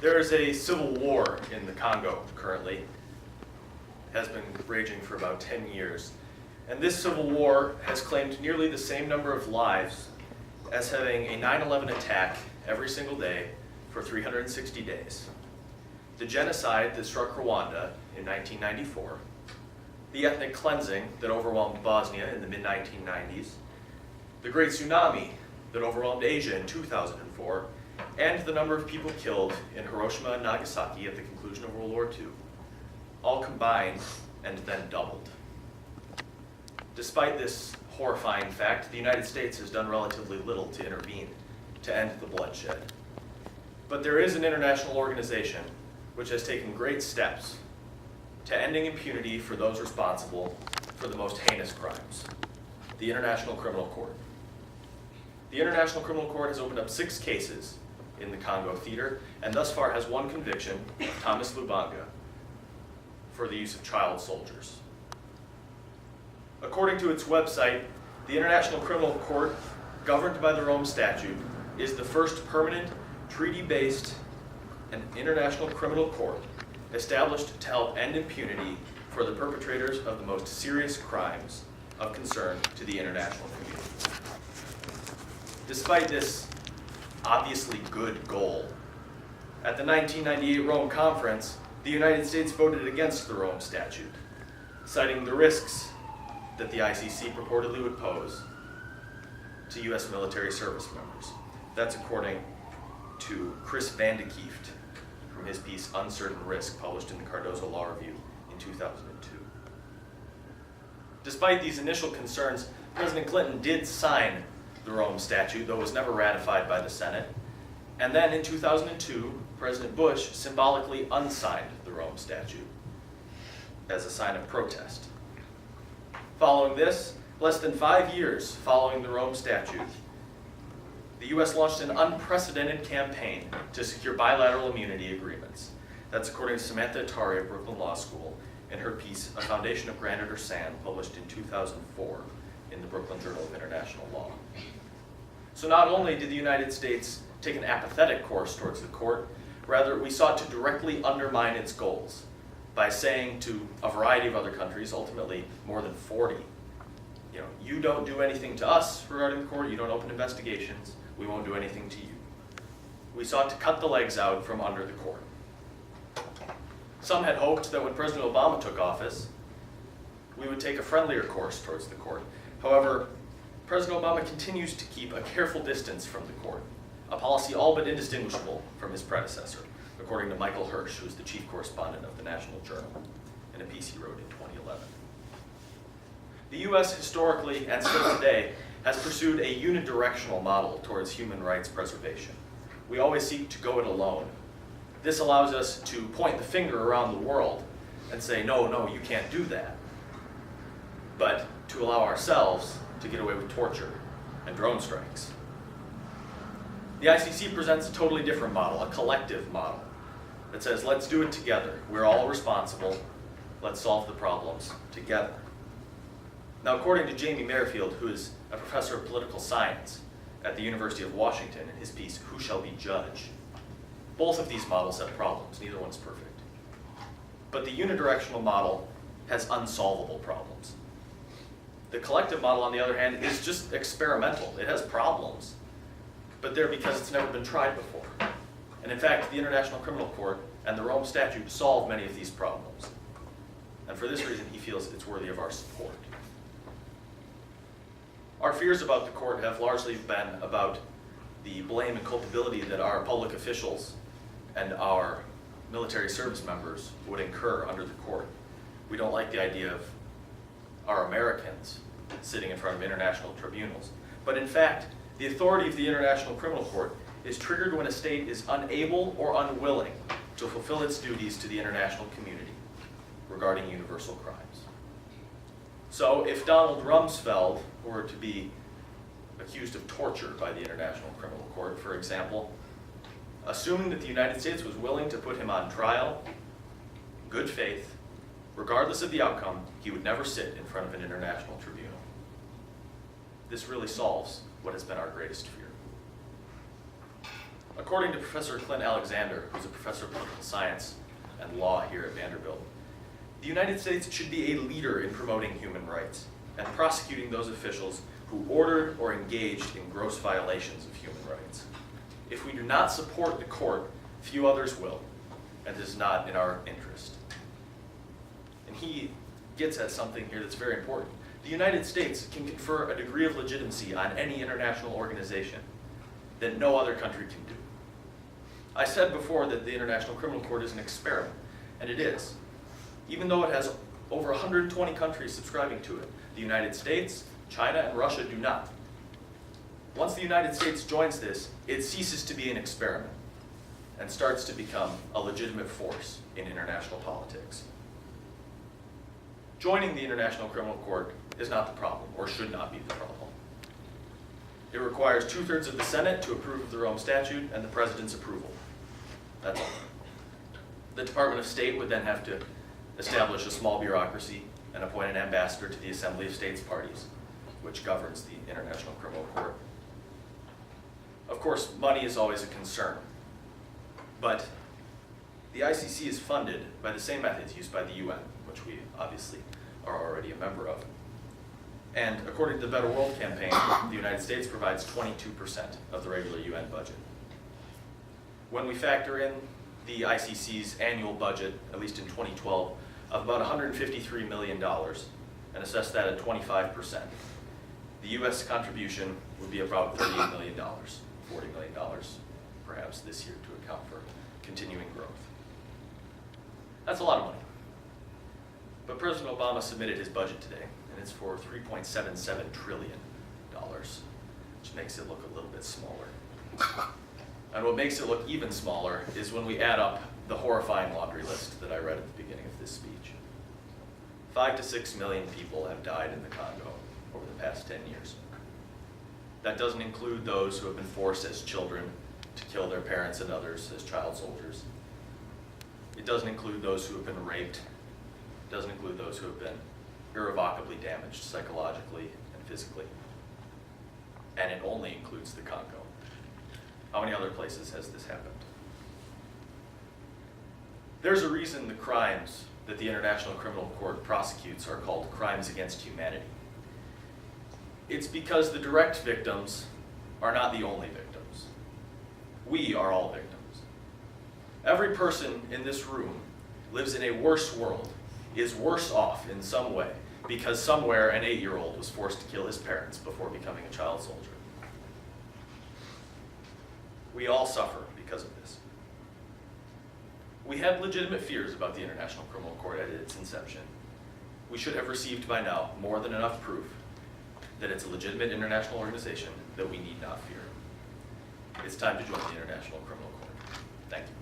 There is a civil war in the Congo currently. It has been raging for about 10 years. And this civil war has claimed nearly the same number of lives as having a 9/11 attack every single day for 360 days. The genocide that struck Rwanda in 1994, the ethnic cleansing that overwhelmed Bosnia in the mid-1990s, the Great Tsunami that overwhelmed Asia in 2004, and the number of people killed in Hiroshima and Nagasaki at the conclusion of World War II, all combined and then doubled. Despite this horrifying fact, the United States has done relatively little to intervene to end the bloodshed. But there is an international organization which has taken great steps to ending impunity for those responsible for the most heinous crimes, the International Criminal Court. The International Criminal Court has opened up 6 cases in the Congo theater, and thus far has one conviction of Thomas Lubanga for the use of child soldiers. According to its website, the International Criminal Court, governed by the Rome Statute, is the first permanent, treaty-based and international criminal court established to help end impunity for the perpetrators of the most serious crimes of concern to the international community. Despite this obviously good goal, at the 1998 Rome Conference, the United States voted against the Rome Statute, citing the risks that the ICC purportedly would pose to U.S. military service members. That's according to Chris Vanderbilt from his piece Uncertain Risk, published in the Cardozo Law Review in 2002. Despite these initial concerns, President Clinton did sign the Rome Statute, though it was never ratified by the Senate. And then in 2002, President Bush symbolically unsigned the Rome Statute as a sign of protest. Following this, less than 5 years following the Rome Statute, the U.S. launched an unprecedented campaign to secure bilateral immunity agreements. That's according to Samantha Atari of Brooklyn Law School in her piece, A Foundation of Granite or Sand, published in 2004 in the Brooklyn Journal of International Law. So not only did the United States take an apathetic course towards the court, rather we sought to directly undermine its goals by saying to a variety of other countries, ultimately more than 40, you don't do anything to us regarding the court, you don't open investigations, we won't do anything to you. We sought to cut the legs out from under the court. Some had hoped that when President Obama took office, we would take a friendlier course towards the court. However, President Obama continues to keep a careful distance from the court, a policy all but indistinguishable from his predecessor, according to Michael Hirsch, who is the chief correspondent of the National Journal, in a piece he wrote in 2011. The U.S. historically, and still today, has pursued a unidirectional model towards human rights preservation. We always seek to go it alone. This allows us to point the finger around the world and say, no, you can't do that. But to allow ourselves to get away with torture and drone strikes. The ICC presents a totally different model, a collective model, that says, let's do it together. We're all responsible. Let's solve the problems together. Now, according to Jamie Merrifield, who is a professor of political science at the University of Washington, in his piece, Who Shall Be Judge, both of these models have problems. Neither one's perfect. But the unidirectional model has unsolvable problems. The collective model, on the other hand, is just experimental. It has problems, but they're because it's never been tried before. And in fact, the International Criminal Court and the Rome Statute solve many of these problems. And for this reason, he feels it's worthy of our support. Our fears about the court have largely been about the blame and culpability that our public officials and our military service members would incur under the court. We don't like the idea of our Americans sitting in front of international tribunals. But in fact, the authority of the International Criminal Court is triggered when a state is unable or unwilling to fulfill its duties to the international community regarding universal crimes. So if Donald Rumsfeld were to be accused of torture by the International Criminal Court, for example, assuming that the United States was willing to put him on trial, in good faith, regardless of the outcome, he would never sit in front of an international tribunal. This really solves what has been our greatest fear. According to Professor Clint Alexander, who's a professor of political science and law here at Vanderbilt, the United States should be a leader in promoting human rights and prosecuting those officials who ordered or engaged in gross violations of human rights. If we do not support the court, few others will, and it is not in our interest. And he gets at something here that's very important. The United States can confer a degree of legitimacy on any international organization that no other country can do. I said before that the International Criminal Court is an experiment, and it is. Even though it has over 120 countries subscribing to it, the United States, China, and Russia do not. Once the United States joins this, it ceases to be an experiment and starts to become a legitimate force in international politics. Joining the International Criminal Court is not the problem, or should not be the problem. It requires 2/3 of the Senate to approve of the Rome Statute and the President's approval. That's all. The Department of State would then have to establish a small bureaucracy and appoint an ambassador to the Assembly of States Parties, which governs the International Criminal Court. Of course, money is always a concern, but the ICC is funded by the same methods used by the UN, which we obviously are already a member of. And according to the Better World campaign, the United States provides 22% of the regular UN budget. When we factor in the ICC's annual budget, at least in 2012, of about $153 million, and assess that at 25%, the US contribution would be about $38 million, $40 million perhaps this year to account for continuing growth. That's a lot of money. But President Obama submitted his budget today, and it's for $3.77 trillion, which makes it look a little bit smaller. And what makes it look even smaller is when we add up the horrifying laundry list that I read at the beginning of this speech. 5 to 6 million people have died in the Congo over the past 10 years. That doesn't include those who have been forced as children to kill their parents and others as child soldiers. It doesn't include those who have been raped. It doesn't include those who have been irrevocably damaged psychologically and physically. And it only includes the Congo. How many other places has this happened? There's a reason the crimes that the International Criminal Court prosecutes are called crimes against humanity. It's because the direct victims are not the only victims. We are all victims. Every person in this room lives in a worse world, is worse off in some way, because somewhere an 8-year-old was forced to kill his parents before becoming a child soldier. We all suffer because of this. We had legitimate fears about the International Criminal Court at its inception. We should have received by now more than enough proof that it's a legitimate international organization that we need not fear. It's time to join the International Criminal Court. Thank you.